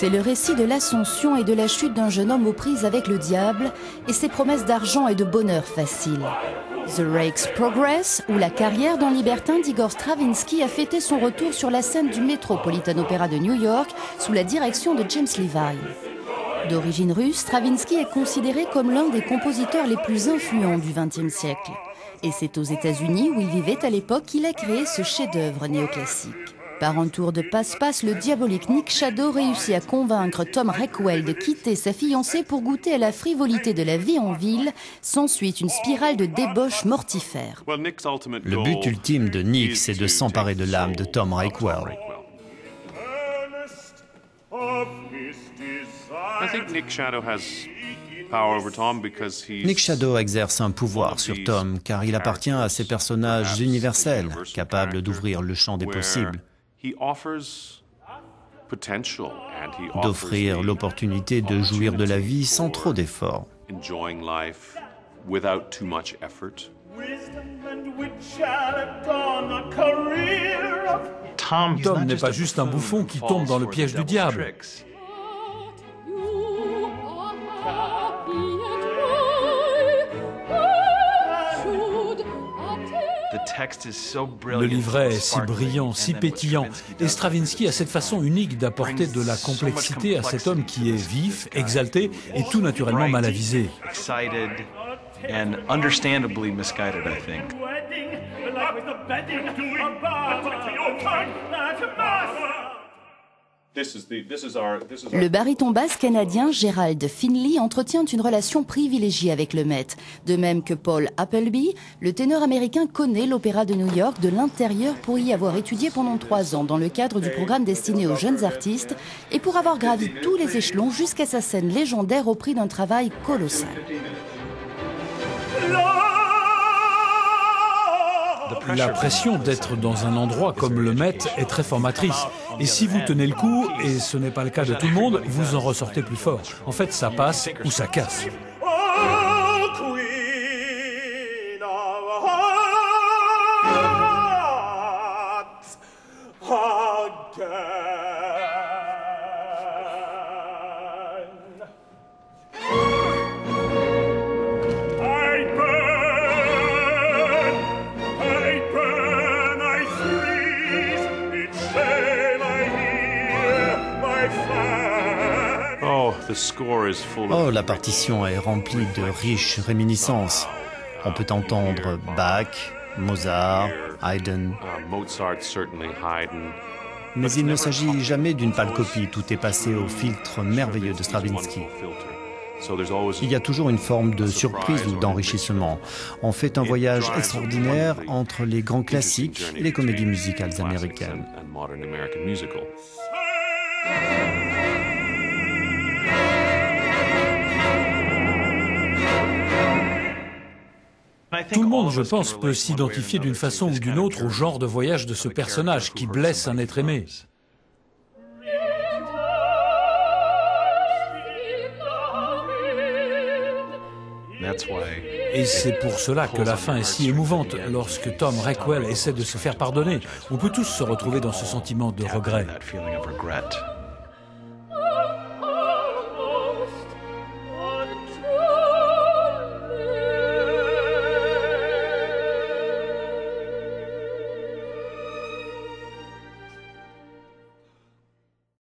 C'est le récit de l'ascension et de la chute d'un jeune homme aux prises avec le diable et ses promesses d'argent et de bonheur facile. The Rake's Progress, où la carrière d'un libertin d'Igor Stravinsky a fêté son retour sur la scène du Metropolitan Opera de New York sous la direction de James Levine. D'origine russe, Stravinsky est considéré comme l'un des compositeurs les plus influents du XXe siècle. Et c'est aux États-Unis, où il vivait à l'époque, qu'il a créé ce chef-d'œuvre néoclassique. Par un tour de passe-passe, le diabolique Nick Shadow réussit à convaincre Tom Rockwell de quitter sa fiancée pour goûter à la frivolité de la vie en ville. S'ensuit une spirale de débauche mortifère. Le but ultime de Nick, c'est de s'emparer de l'âme de Tom Rockwell. Nick Shadow exerce un pouvoir sur Tom car il appartient à ces personnages universels, capables d'ouvrir le champ des possibles, d'offrir l'opportunité de jouir de la vie sans trop d'efforts. Tom n'est pas juste un bouffon qui tombe dans le piège du diable. Le livret est si brillant, si pétillant, et Stravinsky a cette façon unique d'apporter de la complexité à cet homme qui est vif, exalté et tout naturellement mal avisé. Le baryton basse canadien Gerald Finley entretient une relation privilégiée avec le Met. De même que Paul Appleby, le ténor américain connaît l'Opéra de New York de l'intérieur pour y avoir étudié pendant 3 ans dans le cadre du programme destiné aux jeunes artistes et pour avoir gravi tous les échelons jusqu'à sa scène légendaire au prix d'un travail colossal. La pression d'être dans un endroit comme le Met est très formatrice. Et si vous tenez le coup, et ce n'est pas le cas de tout le monde, vous en ressortez plus fort. En fait, ça passe ou ça casse. Oh, la partition est remplie de riches réminiscences. On peut entendre Bach, Mozart, Haydn. Mais il ne s'agit jamais d'une pâle copie, tout est passé au filtre merveilleux de Stravinsky. Il y a toujours une forme de surprise ou d'enrichissement. On fait un voyage extraordinaire entre les grands classiques et les comédies musicales américaines. Tout le monde, je pense, peut s'identifier d'une façon ou d'une autre au genre de voyage de ce personnage qui blesse un être aimé. Et c'est pour cela que la fin est si émouvante. Lorsque Tom Rockwell essaie de se faire pardonner, on peut tous se retrouver dans ce sentiment de regret.